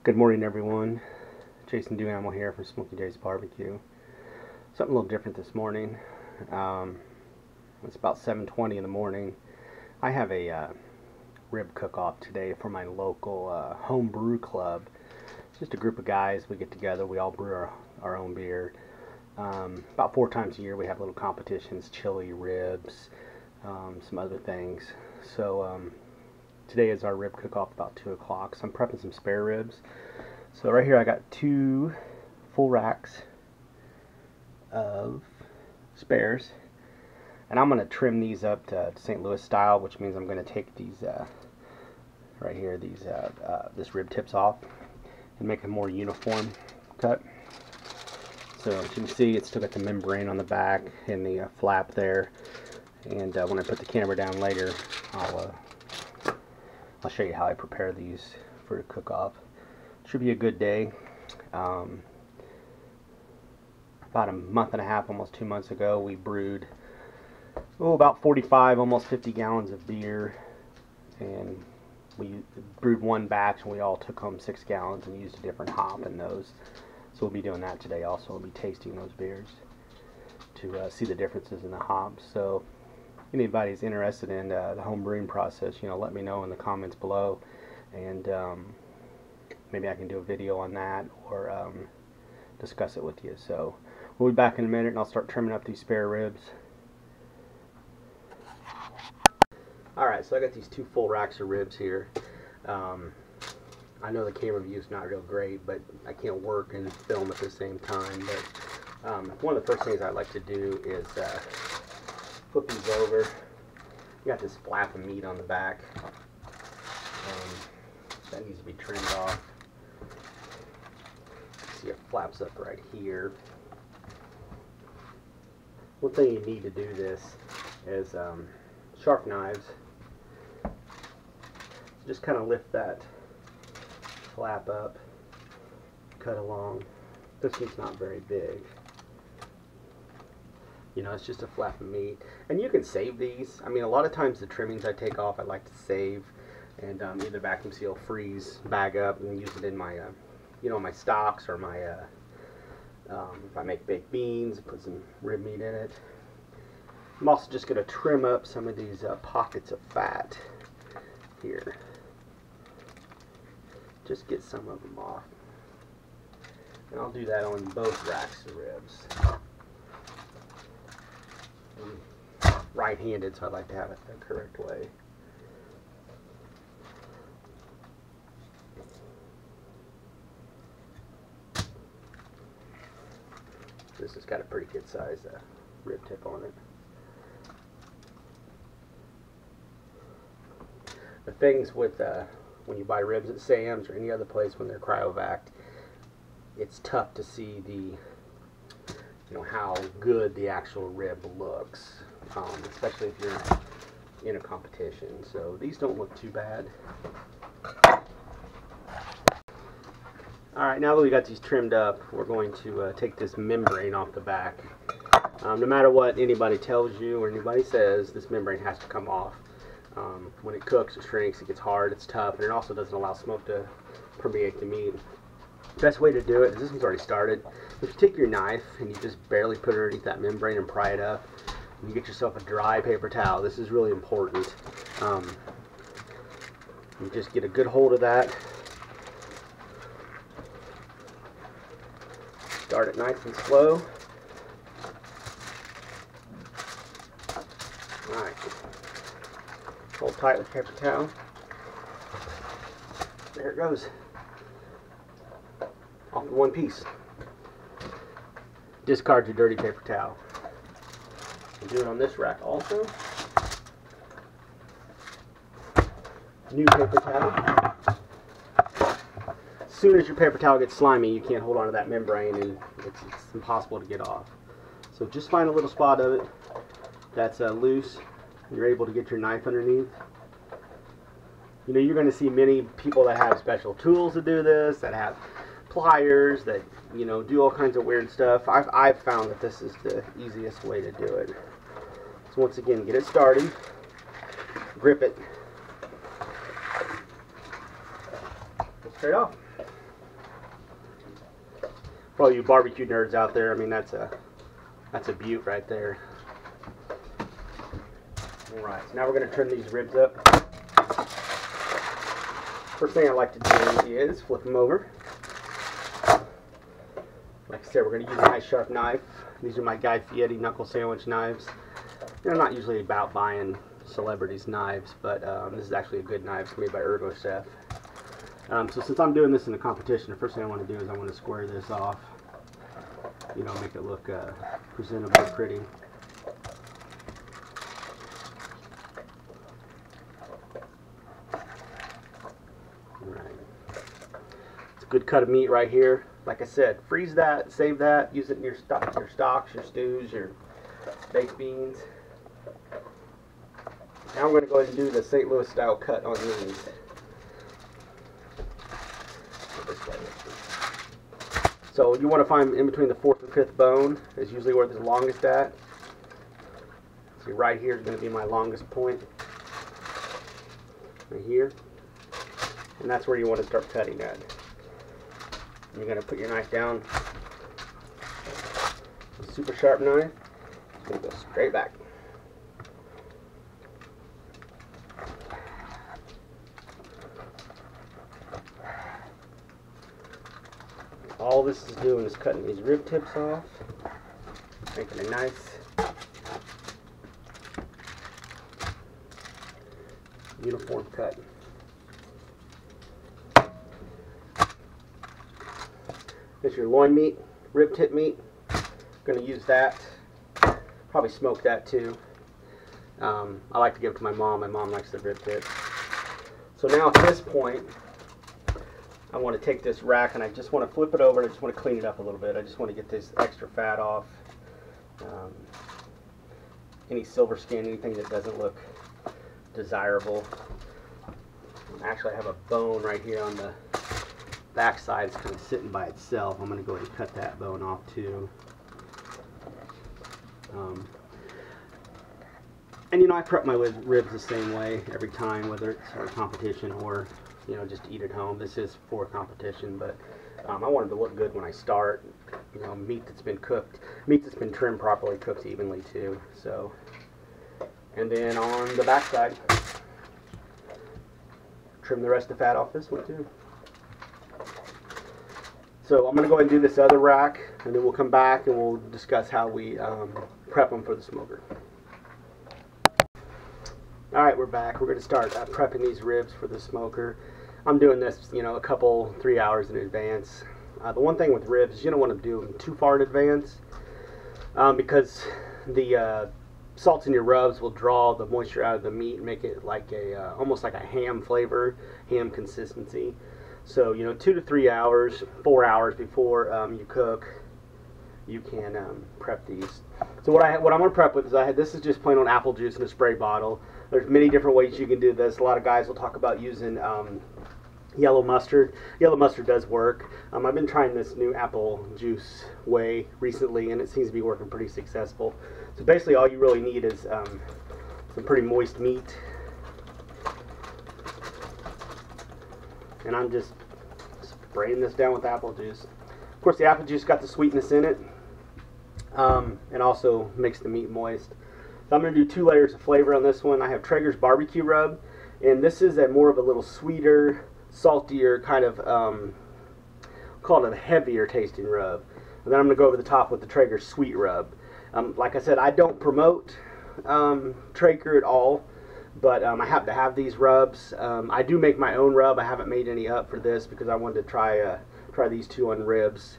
Good morning, everyone. Jason Duhamel here from Smoky Days Barbecue. Something a little different this morning. It's about 7:20 in the morning. I have a rib cook-off today for my local home brew club. It's just a group of guys. We get together. We all brew our own beer. About 4 times a year we have little competitions, chili, ribs, some other things. So today is our rib cook-off about 2 o'clock. So I'm prepping some spare ribs. So right here I got 2 full racks of spares. And I'm going to trim these up to St. Louis style, which means I'm going to take these right here, this rib tips off and make a more uniform cut. So as you can see, it's still got the membrane on the back and the flap there. And when I put the camera down later, I'll show you how I prepare these for a cook-off. Should be a good day. About a month and a half, almost 2 months ago, we brewed about 45, almost 50 gallons of beer, and we brewed one batch, and we all took home 6 gallons and used a different hop in those. So we'll be doing that today. Also, we'll be tasting those beers to see the differences in the hops. So anybody's interested in the home brewing process, let me know in the comments below, and maybe I can do a video on that or discuss it with you. So we'll be back in a minute, and I'll start trimming up these spare ribs. Alright, so I got these 2 full racks of ribs here. I know the camera view is not real great, but I can't work and film at the same time. But one of the first things I like to do is flip these over. You got this flap of meat on the back. That needs to be trimmed off. See, it flaps up right here. One thing you need to do this is sharp knives. So just kind of lift that flap up, cut along. This one's not very big. It's just a flap of meat. And you can save these. I mean, a lot of times the trimmings I take off, I like to save and either vacuum seal, freeze, bag up, and use it in my, my stocks or my, if I make baked beans, put some rib meat in it. I'm also just going to trim up some of these pockets of fat here. Just get some of them off. And I'll do that on both racks of ribs. I'm right-handed, so I like to have it the correct way. This has got a pretty good size rib tip on it. The things with when you buy ribs at Sam's or any other place when they're cryovac, it's tough to see the how good the actual rib looks, especially if you're in a competition. So these don't look too bad. Alright, now that we got these trimmed up, we're going to take this membrane off the back. No matter what anybody tells you or anybody says, this membrane has to come off. When it cooks, it shrinks, it gets hard, it's tough, and it also doesn't allow smoke to permeate the meat. The best way to do it is, this one's already started, if you take your knife and you just barely put it underneath that membrane and pry it up, and you get yourself a dry paper towel. This is really important. You just get a good hold of that. Start it nice and slow. Alright. Hold tight with paper towel. There it goes. Off in one piece. Discard your dirty paper towel. And do it on this rack also. New paper towel. As soon as your paper towel gets slimy, you can't hold on to that membrane, and it's impossible to get off. So just find a little spot of it that's loose. You're able to get your knife underneath. You're going to see many people that have special tools to do this, that have pliers, that do all kinds of weird stuff. I've found that this is the easiest way to do it. So once again, get it started, grip it, straight off. For all you barbecue nerds out there, I mean that's a beaut right there. All right, so now we're going to trim these ribs up. First thing I like to do is flip them over. Like I said, we're going to use a nice sharp knife. These are my Guy Fieri knuckle sandwich knives. I'm not usually about buying celebrities' knives, but this is actually a good knife. It's made by Ergo Chef. So since I'm doing this in a competition, the first thing I want to do is I want to square this off. You know, make it look presentable, pretty. Alright. It's a good cut of meat right here. Like I said, freeze that, save that, use it in your stocks, your stews, your baked beans. Now I'm going to go ahead and do the St. Louis style cut on these. So you want to find in between the 4th and 5th bone is usually where the longest at. See, right here is going to be my longest point. Right here. And that's where you want to start cutting at. You're going to put your knife down. A super sharp knife. It's going to go straight back. All this is doing is cutting these rib tips off, making a nice uniform cut. This is your loin meat, rib tip meat. Going to use that. Probably smoke that too. I like to give it to my mom. My mom likes the rib tips. So now at this point, I want to take this rack and I just want to flip it over and I just want to clean it up a little bit. I just want to get this extra fat off. Any silver skin, anything that doesn't look desirable. Actually, I have a bone right here on the back side. It's kind of sitting by itself. I'm going to go ahead and cut that bone off too. And you know, I prep my ribs the same way every time, whether it's for a competition or you know, just eat at home. This is for competition, but I want it to look good when I start. You know, meat that's been cooked, meat that's been trimmed properly, cooked evenly too. So, and then on the back side, trim the rest of the fat off this one too. So I'm going to go ahead and do this other rack, and then we'll come back and we'll discuss how we prep them for the smoker. Alright, we're back. We're going to start prepping these ribs for the smoker. I'm doing this, you know, 3 hours in advance. The one thing with ribs is you don't want to do them too far in advance because the salts in your rubs will draw the moisture out of the meat and make it like a almost like a ham flavor, ham consistency. So, you know, 2 to 3 hours, 4 hours before you cook, you can prep these. So what I'm going to prep with is this is just plain on apple juice in a spray bottle. There's many different ways you can do this. A lot of guys will talk about using yellow mustard. Yellow mustard does work. I've been trying this new apple juice way recently, and it seems to be working pretty successful. So basically all you really need is some pretty moist meat. And I'm just spraying this down with apple juice. Of course, the apple juice got the sweetness in it, and also makes the meat moist. So I'm going to do 2 layers of flavor on this one. I have Traeger's barbecue rub, and this is a more of a little sweeter, saltier kind of, call it a heavier tasting rub. And then I'm going to go over the top with the Traeger sweet rub. Like I said, I don't promote Traeger at all, but I happen to have these rubs. I do make my own rub. I haven't made any up for this because I wanted to try these 2 on ribs.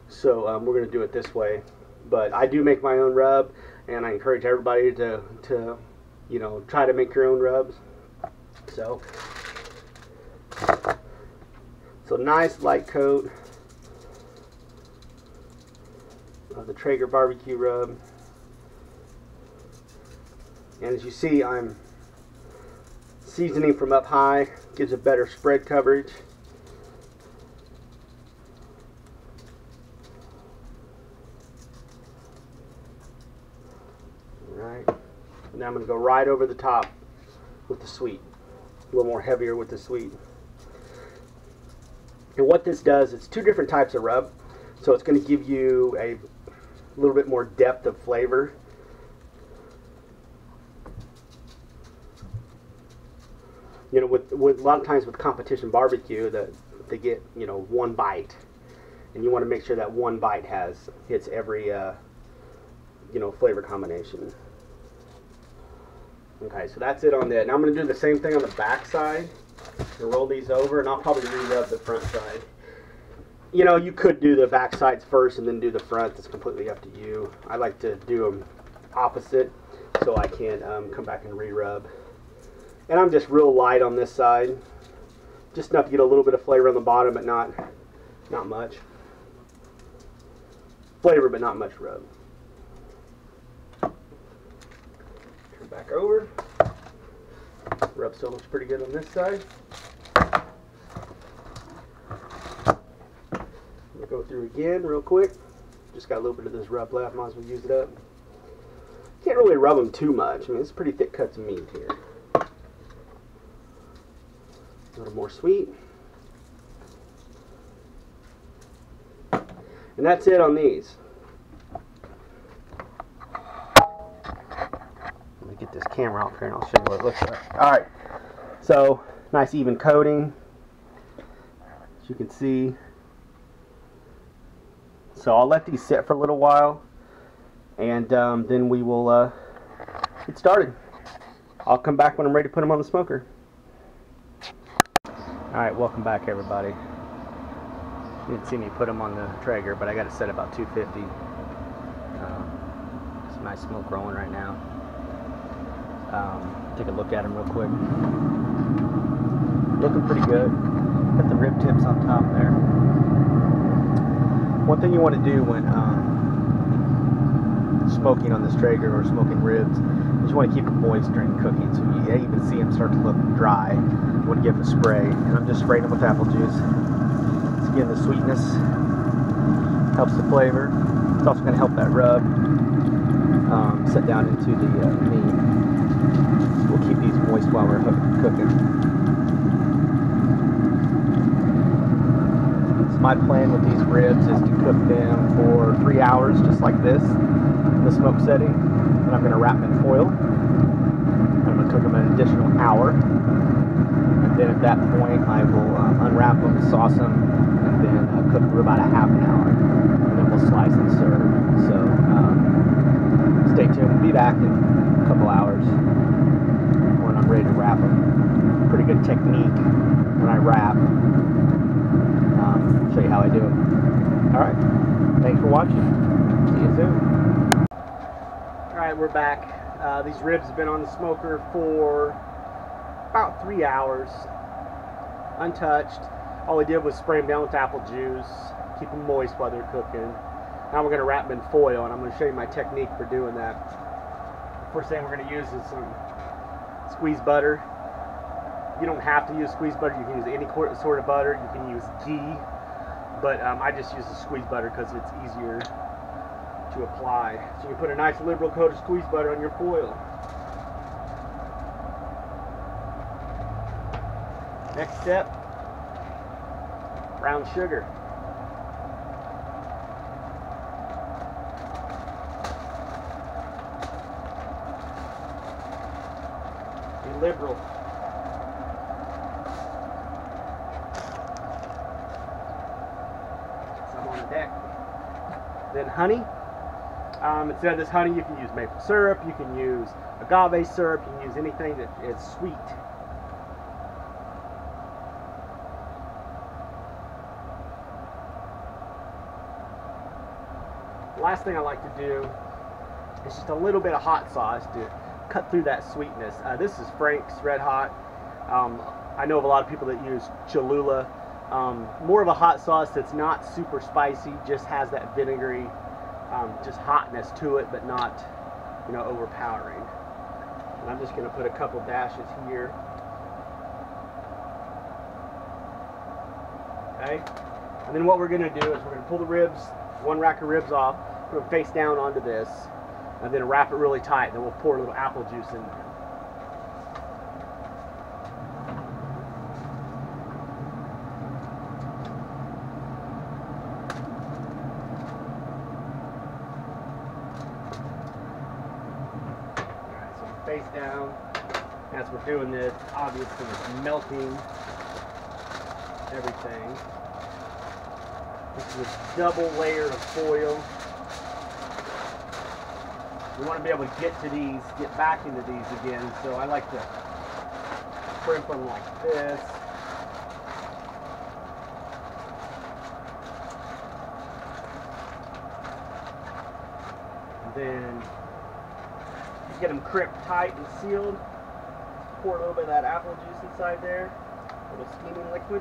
So we're going to do it this way. But I do make my own rub, and I encourage everybody to you know, try to make your own rubs. So nice light coat of the Traeger barbecue rub. And as you see, I'm seasoning from up high, gives a better spread coverage. Alright, and now I'm going to go right over the top with the sweet. A little more heavier with the sweet. And what this does, it's 2 different types of rub. So it's going to give you a little bit more depth of flavor. You know, with a lot of times with competition barbecue, that they get, you know, one bite, and you want to make sure that one bite hits every you know, flavor combination. Okay, so that's it on that. Now I'm going to do the same thing on the back side. And roll these over, and I'll probably re-rub the front side. You know, you could do the back sides first and then do the front. It's completely up to you. I like to do them opposite so I can come back and re-rub. And I'm just real light on this side, just enough to get a little bit of flavor on the bottom, but not much. Flavor, but not much rub. Turn back over. Rub still looks pretty good on this side. We'll go through again real quick. Just got a little bit of this rub left, might as well use it up. Can't really rub them too much. I mean, it's pretty thick cuts of meat here. A little more sweet. And that's it on these. Let me get this camera off here and I'll show you what it looks like. Alright, so nice even coating, as you can see. So I'll let these sit for a little while, and then we will get started. I'll come back when I'm ready to put them on the smoker. Alright, welcome back everybody. You didn't see me put them on the Traeger, but I got it set about 250. Some nice smoke rolling right now. Take a look at them real quick. Looking pretty good. Got the rib tips on top there. One thing you want to do when smoking on this Traeger or smoking ribs is you want to keep them moist during cooking. So you even see them start to look dry. You want to give them a spray. And I'm just spraying them with apple juice. It's again the sweetness. Helps the flavor. It's also going to help that rub set down into the meat. We'll keep these moist while we're cooking. So my plan with these ribs is to cook them for 3 hours, just like this, in the smoke setting. And I'm going to wrap them in foil. I'm going to cook them an additional hour. And then at that point, I will unwrap them, sauce them, and then cook for about a half an hour. And then we'll slice and serve. So stay tuned. We'll be back in a couple hours when I'm ready to wrap them. Pretty good technique when I wrap. Show you how I do it. Alright, thanks for watching. See you soon. Alright, we're back. These ribs have been on the smoker for about 3 hours, untouched. All we did was spray them down with apple juice, keep them moist while they're cooking. Now we're going to wrap them in foil, and I'm going to show you my technique for doing that. First thing we're going to use is some squeezed butter. You don't have to use squeezed butter. You can use any sort of butter. You can use ghee, but I just use the squeezed butter because it's easier to apply. So you put a nice liberal coat of squeezed butter on your foil. Next step, brown sugar. Be liberal. Some on the deck. Then honey. Instead of this honey, you can use maple syrup, you can use agave syrup, you can use anything that is sweet. Last thing I like to do is just a little bit of hot sauce to cut through that sweetness. This is Frank's Red Hot. I know of a lot of people that use Cholula. More of a hot sauce that's not super spicy, just has that vinegary, just hotness to it, but not, you know, overpowering. And I'm just going to put a couple dashes here. Okay. And then what we're going to do is we're going to pull the ribs, one rack of ribs off, put them face down onto this, and then wrap it really tight. Then we'll pour a little apple juice in there. face down. As we're doing this, obviously it's melting everything. This is a double layer of foil. We want to be able to get to these, get back into these again, so I like to crimp them like this. And then you get them crimped tight and sealed. Pour a little bit of that apple juice inside there, a little steaming liquid.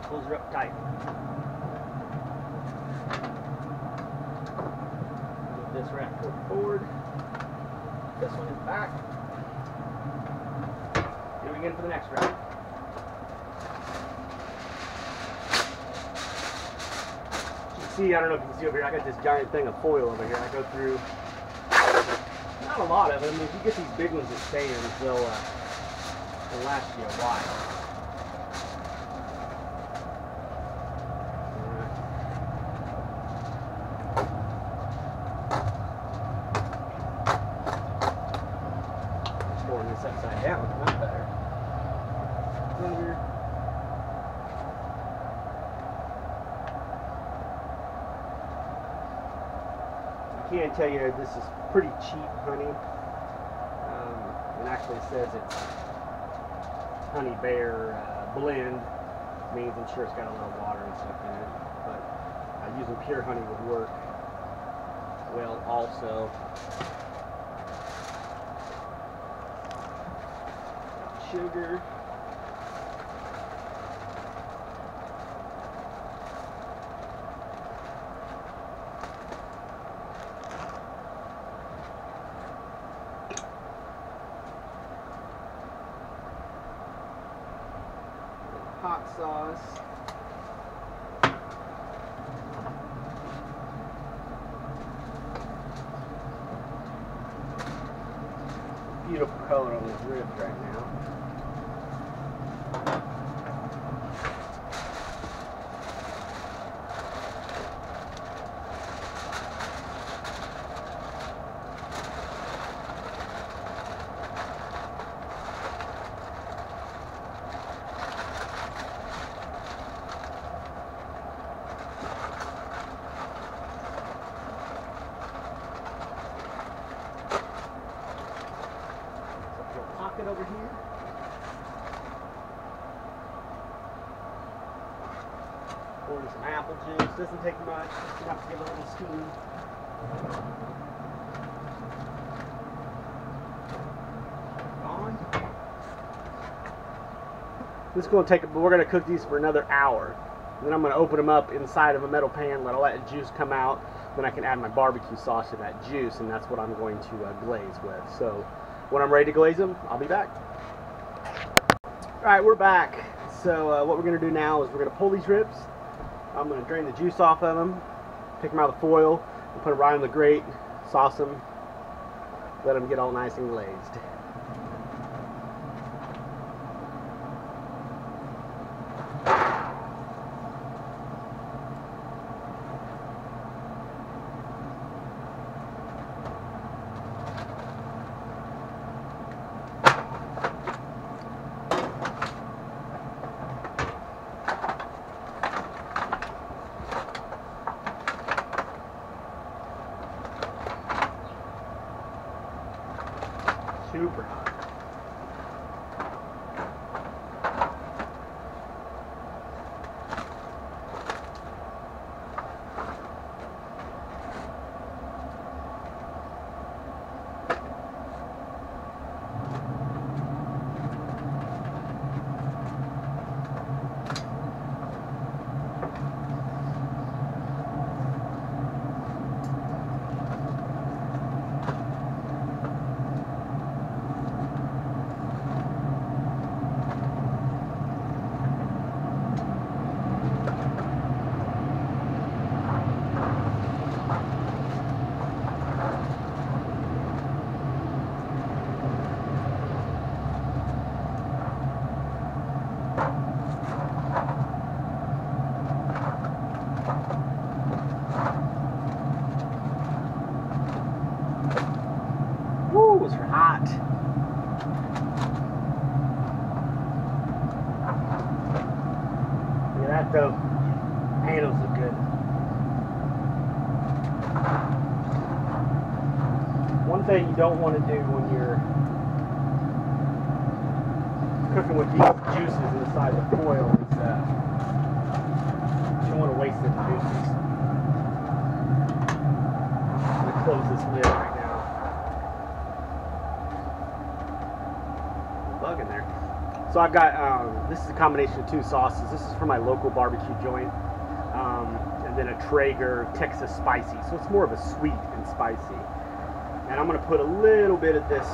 Close her up tight. Move this rack forward. This one is back. Do it again for the next rack. You can see, I don't know if you can see over here, I got this giant thing of foil over here. I go through, not a lot of them. If you get these big ones that stand, they'll last you a while. Upside down, not better. Under. I can tell you this is pretty cheap honey. It actually says it's honey bear blend. Means I'm sure it's got a little water and stuff in it, but using pure honey would work well also. Sugar. Hot sauce. Beautiful color on these ribs right now. Pocket over here. Pour in some apple juice. Doesn't take much. Just enough to give a little steam. On. This is going to take. We're going to cook these for another hour. Then I'm going to open them up inside of a metal pan. Let all that juice come out. Then I can add my barbecue sauce to that juice, and that's what I'm going to glaze with. So when I'm ready to glaze them, I'll be back. Alright, we're back. So what we're going to do now is we're going to pull these ribs. I'm going to drain the juice off of them, pick them out of the foil, and put them right on the grate, sauce them, let them get all nice and glazed. Super hot. the handles look good. One thing you don't want to do when you're cooking with these juices inside the foil is you don't want to waste the juices. I'm going to close this lid right now. Bug in there. So I've got, this is a combination of two sauces. This is for my local barbecue joint. And then a Traeger Texas Spicy. So it's more of a sweet and spicy. And I'm going to put a little bit of this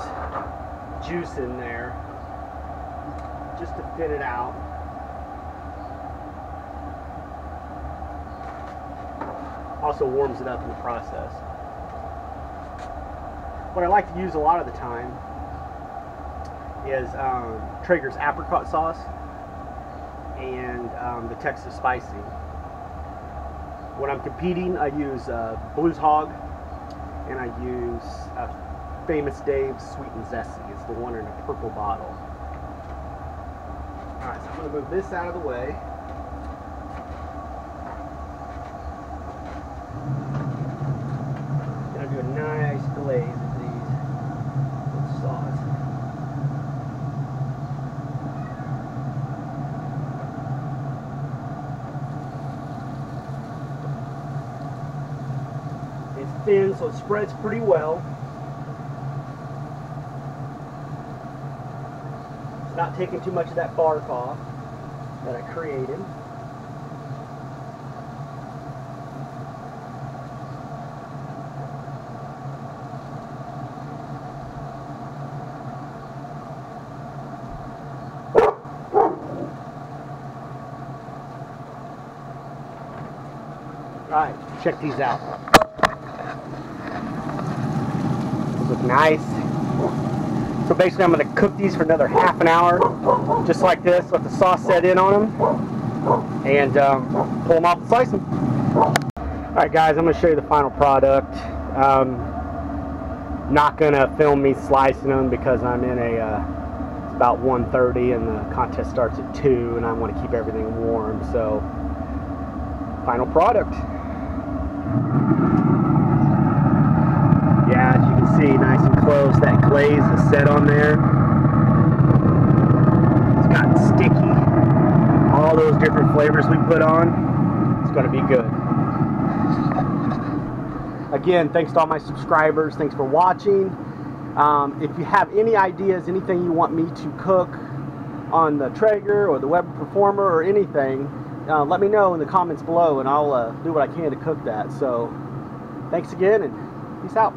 juice in there just to thin it out. Also warms it up in the process. What I like to use a lot of the time is Traeger's apricot sauce and the Texas Spicy. When I'm competing, I use Blues Hog, and I use Famous Dave's Sweet and Zesty. It's the one in a purple bottle. Alright, so I'm going to move this out of the way. Gonna do a nice glaze of these with sauce. It's thin, so it spreads pretty well. It's not taking too much of that bark off that I created. Alright, check these out. These look nice. So basically I'm going to cook these for another half an hour, just like this, let the sauce set in on them, and pull them off and slice them. Alright guys, I'm going to show you the final product. Not going to film me slicing them because I'm in a, it's about 1:30 and the contest starts at 2 and I want to keep everything warm, so final product. Yeah, as you can see, nice and close. That glaze is set on there. It's gotten sticky. All those different flavors we put on, it's going to be good. Again, thanks to all my subscribers. Thanks for watching. If you have any ideas, anything you want me to cook on the Traeger or the Weber Performer or anything, let me know in the comments below and I'll do what I can to cook that. So thanks again and peace out.